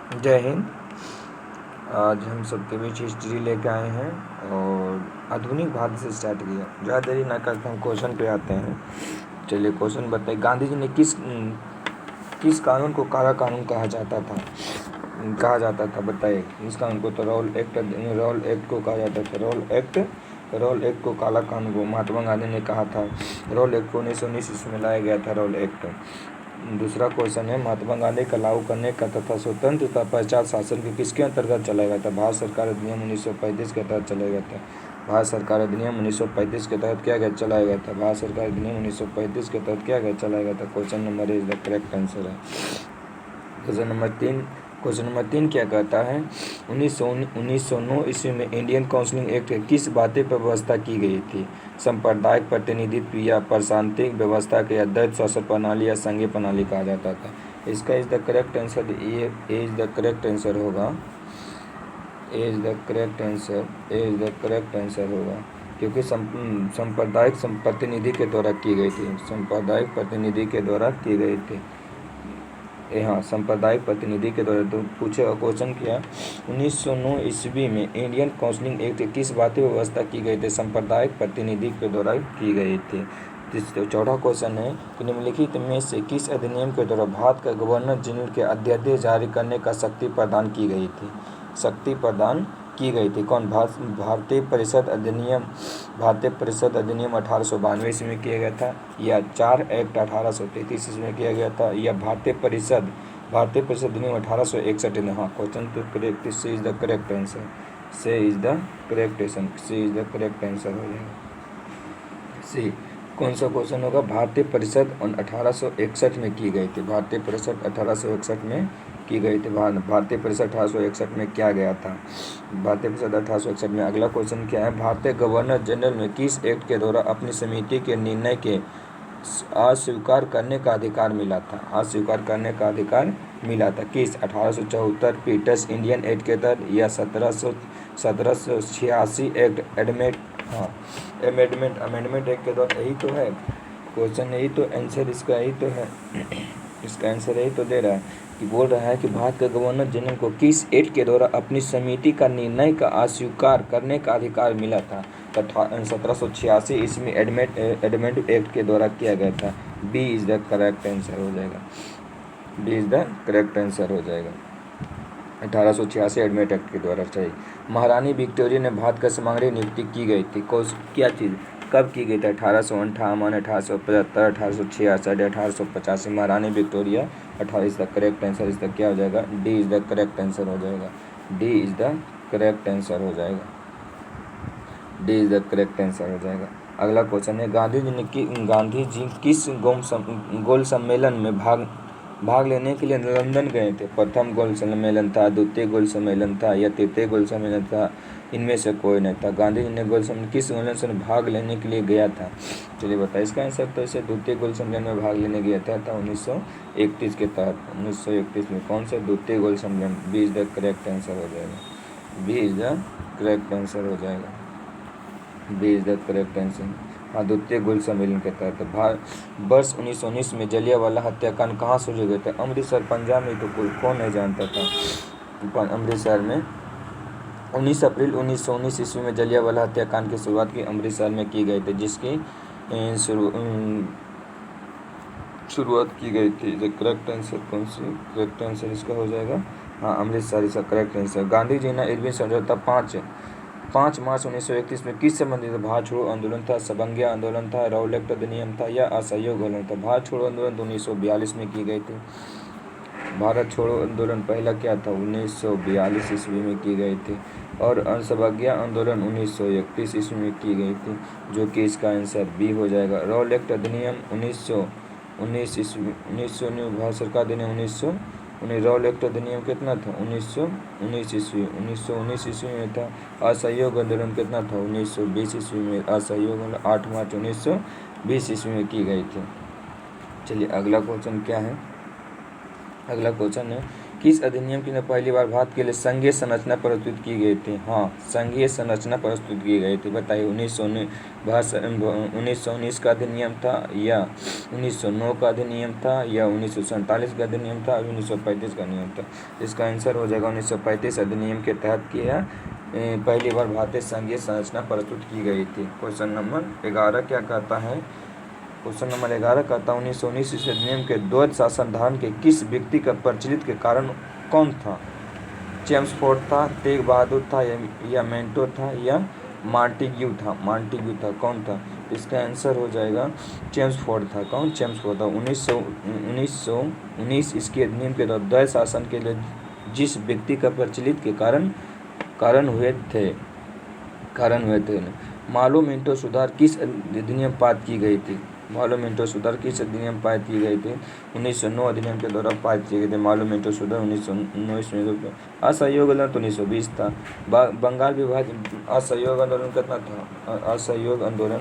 जय हिंद। आज हम सबके बीच हिस्ट्री लेके आए हैं और आधुनिक भारत से स्टार्ट किया। ज़्यादा देरी ना करके हम क्वेश्चन पे आते हैं। चलिए क्वेश्चन बताइए, गांधी जी ने किस कानून को काला कानून कहा जाता था बताइए। इस कानून को तो रॉल एक्ट को कहा जाता था। रॉल एक्ट को काला कानून को महात्मा गांधी ने कहा था। रॉल एक्ट को 1919 ईस्वी में लाया गया था रॉल एक्ट। दूसरा क्वेश्चन है, महात्मा गांधी का लागू करने का तथा स्वतंत्रता पश्चात शासन के किसके अंतर्गत चलाया गया था। भारत सरकार अधिनियम 1935 के तहत चलाया गया था। भारत सरकार अधिनियम 1935 के तहत क्या चलाया गया था। भारत सरकार अधिनियम 1935 के तहत क्या चलाया गया था। Question number is the correct answer है। क्वेश्चन नंबर 3 क्या कहता है, 1909 ईस्वी में इंडियन काउंसिल एक्ट किस बातें पर व्यवस्था की गई थी। सांप्रदायिक प्रतिनिधित्व या प्रशासनिक व्यवस्था के द्वैध शासन प्रणाली या संघीय प्रणाली कहा जाता था। इसका इज द करेक्ट आंसर, ये इज द करेक्ट आंसर होगा। इज द करेक्ट आंसर होगा क्योंकि सांप्रदायिक प्रतिनिधि के द्वारा की गई थी। सांप्रदायिक प्रतिनिधि के द्वारा की गई थी। हाँ, सांप्रदायिक प्रतिनिधि के द्वारा। तो पूछे क्वेश्चन किया, 1909 ईस्वी में इंडियन काउंसिल एक्ट किस बातें व्यवस्था की गई थी। सांप्रदायिक प्रतिनिधि के द्वारा की गई थी। चौथा क्वेश्चन है कि निम्नलिखित में से किस अधिनियम के द्वारा भारत का गवर्नर जनरल के अध्यादेश जारी करने का शक्ति प्रदान की गई थी। कौन। भारतीय परिषद अधिनियम 1892 ईस्वी में किया गया था, या 4 एक्ट 1833 ईस्वी में किया गया था, या भारतीय परिषद अधिनियम 1861 में। हाँ, क्वेश्चन तो correct, c is the correct answer. C is the correct answer हो जाएगा सी। कौन सा क्वेश्चन होगा, भारतीय परिषद 1861 में की गई थी। भारतीय परिषद 1861 में की गई थी। भारतीय परिषद 1861 में क्या गया था। भारतीय परिषद 1861 में। अगला क्वेश्चन क्या है, भारतीय गवर्नर जनरल में किस एक्ट के द्वारा अपनी समिति के निर्णय के अस्वीकार करने का अधिकार मिला था। किस। 1874 पीटर्स इंडियन एक्ट के तहत, या 1786 एक्ट अमेंडमेंट एक्ट के द्वारा। यही तो है क्वेश्चन, यही तो आंसर इसका यही तो है। इसका आंसर यही तो दे रहा है कि बोल रहा है कि भारत के गवर्नर जनरल को किस एक्ट के द्वारा अपनी समिति का निर्णय का अस्वीकार करने का अधिकार मिला था। 1786 ईस्वी एडमेंट एक्ट के द्वारा किया गया था। B is the correct answer हो जाएगा। 1886 एडमेंट एक्ट के द्वारा चाहिए। महारानी विक्टोरिया ने भारत का समांगी नियुक्ति की गई थी। क्या चीज़ कब की गई थी। 1858, 1875, 1866, 1885। महारानी Victoria 18 is the correct answer. इस तक क्या हो जाएगा, D is the correct answer हो जाएगा। D is the correct answer हो जाएगा। अगला क्वेश्चन है, गांधी जी किस गोल सम्मेलन में भाग लेने के लिए लंदन गए थे। प्रथम गोल सम्मेलन था, द्वितीय गोल सम्मेलन था, या तृतीय गोल सम्मेलन था। इनमें से कोई नहीं था। गांधी जी ने किस सम्मेलन में भाग लेने के लिए गया था। चलिए बताइए इसका आंसर। तो इसे द्वितीय गोल सम्मेलन में भाग लेने गया था 1931 के तहत। 1931 में कौन सा द्वितीय गोल सम्मेलन। B is the correct answer हो जाएगा। हाँ, द्वितीय गोल सम्मेलन के तहत। वर्ष 1919 में जलियांवाला हत्याकांड कहाँ शुरू हुए थे। अमृतसर, पंजाब में। तो कौन नहीं जानता था। अमृतसर में 19 अप्रैल 1919 ईस्वी में जलियांवाला हत्याकांड की शुरुआत की अमृतसर में की गई थी, जिसकी शुरुआत की गई थी। करेक्ट आंसर कौन सी करेक्ट आंसर इसका हो जाएगा। हाँ, अमृतसर इसका करेक्ट आंसर। गांधी जी ने इरविन समझौता 5 मार्च 1931 में किस संबंधित भारत छोड़ो आंदोलन था। सबंगिया आंदोलन था, रॉलेक्ट अधिनियम था, या असहयोग आंदोलन था। भारत छोड़ो आंदोलन 1942 में की गई थी। भारत छोड़ो आंदोलन पहला क्या था, 1942 ईस्वी में की गई थी। और असंवज्ञा आंदोलन 1931 ईस्वी में की गई थी, जो कि इसका आंसर बी हो जाएगा। रॉलेक्ट अधिनियम 1919 ईस्वी। भारत सरकार अधिनियम 1919। रॉलेक्ट अधिनियम कितना था, 1919 ईस्वी में था। असहयोग आंदोलन कितना था, 1920 ईस्वी में। असहयोग आंदोलन 8 मार्च 1920 ईस्वी में की गई थी। चलिए अगला क्वेश्चन क्या है। अगला क्वेश्चन है, किस अधिनियम की पहली बार भारत के लिए संघीय संरचना प्रस्तुत की गई थी? हाँ, संघीय संरचना प्रस्तुत की गई थी। बताइए, 1919 का अधिनियम था, या 1909 का अधिनियम था, या 1947 का अधिनियम था, और 1935 का अधिनियम था? इसका आंसर हो जाएगा 1935 अधिनियम के तहत किया पहली बार भारतीय संघीय संरचना प्रस्तुत की गई थी। क्वेश्चन नंबर 11 क्या कहता है? क्वेश्चन नंबर 11 कहता है 1919 ईस्वी अधिनियम के द्वैध शासन धारण के किस व्यक्ति का प्रचलित के कारण कौन था? चेम्सफोर्ड था, तेग बहादुर था, या मेंटो था, या मार्टिग्यू था? कौन था? इसका आंसर हो जाएगा चेम्सफोर्ड था। कौन? चेम्सफोर्ड था। 1919 इसके अधिनियम के दौरान द्वैध शासन के लिए जिस व्यक्ति का प्रचलित के कारण हुए थे। मालो मिंटो सुधार किस अधिनियम पारित की गई थी? 1909 अधिनियम के द्वारा पारित किए गए थे। मालो मिंटो सुधार 1909 ईस्वी। असहयोग आंदोलन तो 1920 था। बंगाल विभाजन असहयोग आंदोलन कितना था? असहयोग आंदोलन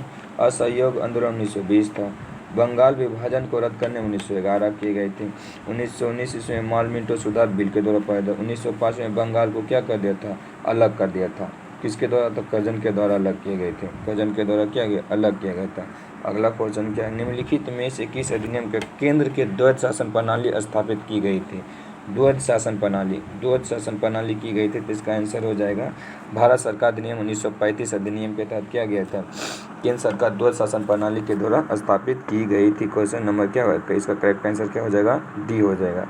1920 था। बंगाल विभाजन को रद्द करने 1911 किए गए थे। 1919 ईस्वी में माल मिंटो सुधार बिल के द्वारा पारित। 1905 में बंगाल को क्या कर दिया था? अलग कर दिया था। किसके द्वारा? तो कर्जन के द्वारा अलग किए गए थे। कर्जन के द्वारा क्या गया? अलग किया गया था। अगला क्वेश्चन क्या है? निम्नलिखित में से किस अधिनियम के केंद्र के द्वैध शासन प्रणाली स्थापित की गई थी? द्वैध शासन प्रणाली की गई थी, तो इसका आंसर हो जाएगा भारत सरकार अधिनियम 1935 अधिनियम के तहत किया गया था। केंद्र सरकार द्वैध शासन प्रणाली के द्वारा स्थापित की गई थी। क्वेश्चन नंबर क्या होगा? इसका करेक्ट आंसर क्या हो जाएगा? डी हो जाएगा।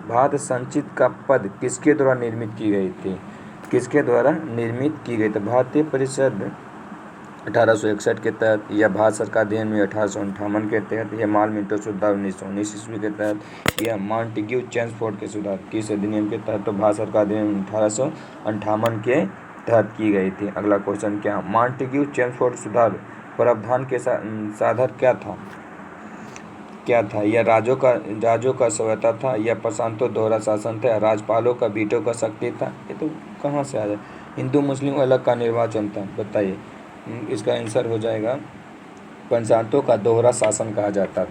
भारत संचित का पद किसके द्वारा निर्मित की गई थी? भारतीय परिषद 1861 के तहत, या भारत सरकार अधिनियम 1858 के तहत, या माल मिंटो सुधार 1919 ईस्वी के तहत, या मॉन्टेग्यू चेम्सफोर्ड के सुधार? किस अधिनियम के तहत? तो भारत सरकार अधिनियम 1858 के तहत की गई थी। अगला क्वेश्चन क्या? मॉन्टेग्यू चेम्सफोर्ड सुधार प्रावधान के साधन क्या था? या राज्यों का स्वायत्ता था, या प्रांतों दोहरा शासन था, या राज्यपालों का वीटो का शक्ति था? ये तो कहाँ से आ जाए? हिंदू मुस्लिम अलग का निर्वाचन था? बताइए, इसका आंसर हो जाएगा प्रांतों का दोहरा शासन कहा जाता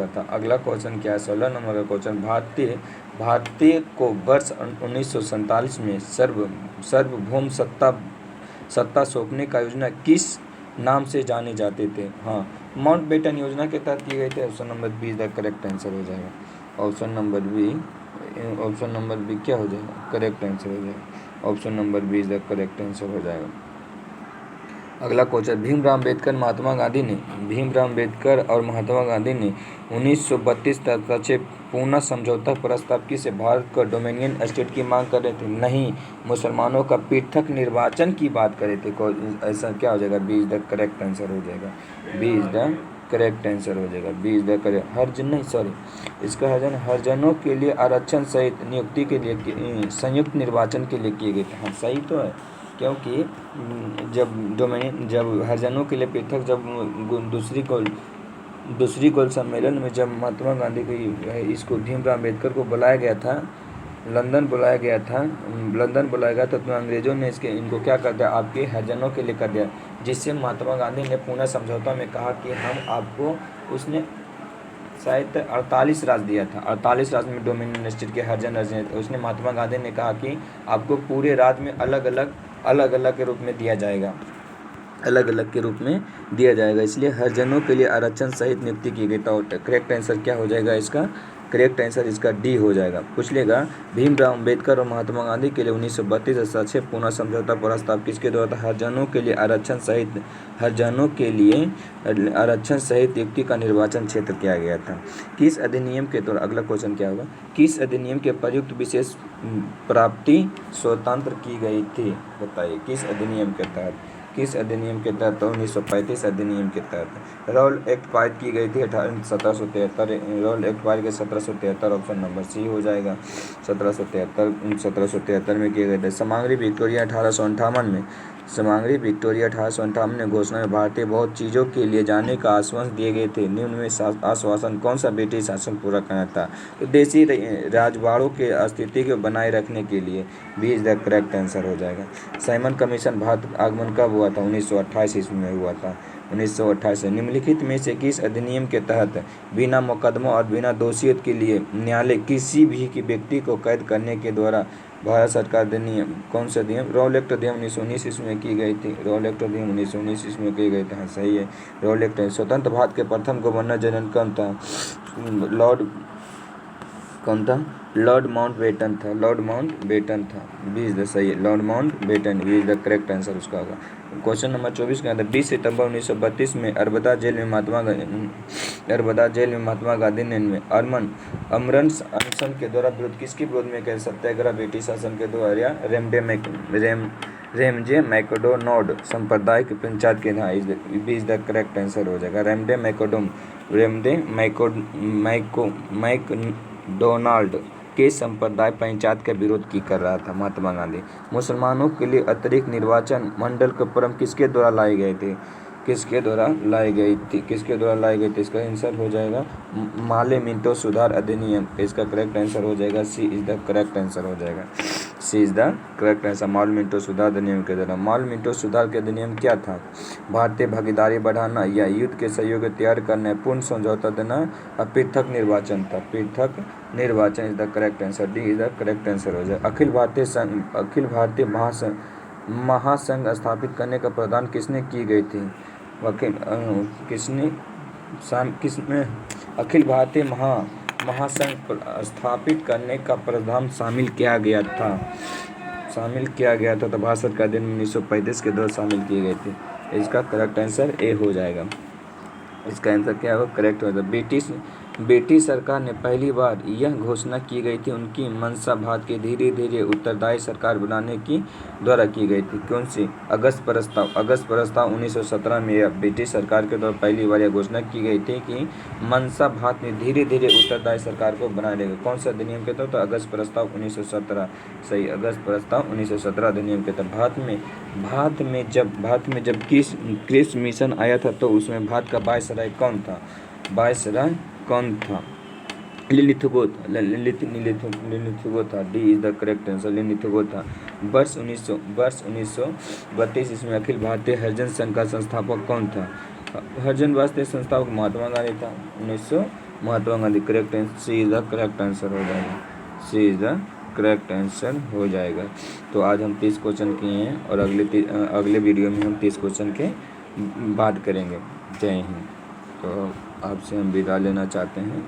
था। अगला क्वेश्चन क्या है? 16 नंबर का क्वेश्चन। भारतीय को वर्ष 1947 में सार्वभौम सत्ता सौंपने का योजना किस नाम से जाने जाते थे? हाँ, माउंटबेटन योजना के तहत की गई थी। Option number be the correct answer हो जाएगा। ऑप्शन नंबर बी क्या हो जाएगा? करेक्ट आंसर हो जाएगा। Option number b is the correct answer हो जाएगा। अगला क्वेश्चन। भीमराव अम्बेडकर और महात्मा गांधी ने 1932 तक पूना समझौता प्रस्ताव किसे? भारत को डोमिनियन स्टेट की मांग कर रहे थे? नहीं, मुसलमानों का पृथक निर्वाचन की बात कर रहे थे। ऐसा क्या हो जाएगा? B is the correct answer हो जाएगा। हरिजनों के लिए आरक्षण सहित नियुक्ति के लिए संयुक्त निर्वाचन के लिए किए गए थे। हाँ, सही तो है, क्योंकि जब हरिजनों के लिए पृथक, जब दूसरी गोल सम्मेलन में जब महात्मा गांधी को इसको भीमराव अम्बेडकर को बुलाया गया था, लंदन बुलाया गया था, तो अंग्रेज़ों ने इनको क्या कर दिया? आपके हरिजनों के लिए कर दिया, जिससे महात्मा गांधी ने पूना समझौता में कहा कि हम आपको, उसने शायद 48 राज्य दिया था, 48 राज्य में डोमिनियन स्टेट के हरिजन उसने महात्मा गांधी ने कहा कि आपको पूरे राज्य में अलग अलग के रूप में दिया जाएगा, इसलिए हरिजनों के लिए आरक्षण सहित नियुक्ति की गई। तो करेक्ट आंसर क्या हो जाएगा इसका? करेक्ट आंसर इसका डी हो जाएगा। पूछ लेगा, भीमराव अम्बेडकर और महात्मा गांधी के लिए 1932 पूना समझौता प्रस्ताव किसके द्वारा था? हरिजनों के लिए आरक्षण सहित नियुक्ति का निर्वाचन क्षेत्र किया गया था। किस अधिनियम के द्वारा? अगला क्वेश्चन क्या होगा? किस अधिनियम के प्रयुक्त विशेष प्राप्ति स्वतंत्र की गई थी? बताइए, किस अधिनियम के तहत? तो 1935 अधिनियम के तहत। रॉल एक्ट पारित की गई थी 1773। रॉल एक्ट पारित 1773, ऑप्शन नंबर सी हो जाएगा। 1773 में किए गए थे। समांगी विक्टोरिया 1858 ने घोषणा में भारतीय बहुत चीज़ों के लिए जाने का आश्वासन दिए गए थे। निम्न में आश्वासन कौन सा ब्रिटिश शासन पूरा करना था? तो देशी राजवाड़ों के अस्तित्व को बनाए रखने के लिए। B is the correct answer हो जाएगा। साइमन कमीशन भारत आगमन कब हुआ था? 1928 ईस्वी में हुआ था। 1928। निम्नलिखित में से किस अधिनियम के तहत बिना मुकदमा और बिना दोषियत के लिए न्यायालय किसी भी व्यक्ति को कैद करने के द्वारा भारत सरकार अधिनियम, कौन सा अधिनियम? रॉल एक्ट अधिनियम 1919 ईस्वी में की गई थी। रॉल एक्ट अधिनियम 1919 ईस्वी में की गई थी। हाँ, सही है, रॉल एक्ट। स्वतंत्र भारत के प्रथम गवर्नर जनरल कौन था? कौन था? लॉर्ड माउंटबेटन था। लॉर्ड माउंटबेटन था। बी इज द सही है, Lord Mountbatten b is the correct answer उसका होगा। क्वेश्चन नंबर 24 के अंदर 20 सितंबर 1932 में अरबदा जेल में महात्मा गांधी ने अमरण अनशन के द्वारा विरोध किसके विरोध में किया? सत्याग्रह, ब्रिटिश शासन के द्वारा, रेमजे मैकडोनाल्ड संप्रदाय के पंचायत के। हाँ, b is the correct answer हो जाएगा। रेमजे मैकडोनाल्ड के संप्रदाय पंचायत का विरोध की कर रहा था महात्मा गांधी। मुसलमानों के लिए अतिरिक्त निर्वाचन मंडल के परम किसके द्वारा लाई गए थे? किसके द्वारा लाई गई थी? इसका आंसर हो जाएगा माले मिंटो सुधार अधिनियम। इसका करेक्ट आंसर हो जाएगा C is the correct answer हो जाएगा। C is the correct answer. Morley Minto सुधार अधिनियम के द्वारा। माल मिंटो सुधार के अधिनियम क्या था? भारतीय भागीदारी बढ़ाना या युद्ध के सहयोग तैयार करना, पूर्ण समझौता देना और पृथक निर्वाचन था। पृथक निर्वाचन is the correct answer. D is the correct answer हो जाए। अखिल भारतीय महासंघ स्थापित करने का प्रावधान किसने की गई थी? किसमें अखिल भारतीय महासंघ स्थापित करने का प्रावधान शामिल किया गया था? तो भारत सरकार दिन 1935 के दौरान शामिल किए गए थे। इसका करेक्ट आंसर ए हो जाएगा। इसका आंसर क्या होगा? करेक्ट होगा। ब्रिटिश सरकार ने पहली बार यह घोषणा की गई थी उनकी मंशा भारत के धीरे धीरे उत्तरदायी सरकार बनाने की द्वारा की गई थी। कौन सी? अगस्त प्रस्ताव 1917 में यह ब्रिटिश सरकार के द्वारा पहली बार यह घोषणा की गई थी कि मंशा भारत में धीरे धीरे उत्तरदायी सरकार को बना लेगा। कौन सा अधिनियम के तहत? तो अगस्त प्रस्ताव 1917। सही, अगस्त प्रस्ताव 1917 अधिनियम के तहत। भारत में जब क्रिस मिशन आया था तो उसमें भारत का वायसराय कौन था? लिलिथगो था। D is the correct answer. Linlithgow था। वर्ष 1932 इसमें अखिल भारतीय हरिजन संघ का संस्थापक कौन था? हरिजन वास्ते संस्थापक महात्मा गांधी था। Mahatma Gandhi. Correct answer C is the correct answer हो जाएगा। C is the correct answer हो जाएगा। तो आज हम 30 क्वेश्चन किए हैं और अगले वीडियो में हम 30 क्वेश्चन के बात करेंगे। जय हिंद। तो आपसे हम विदा लेना चाहते हैं।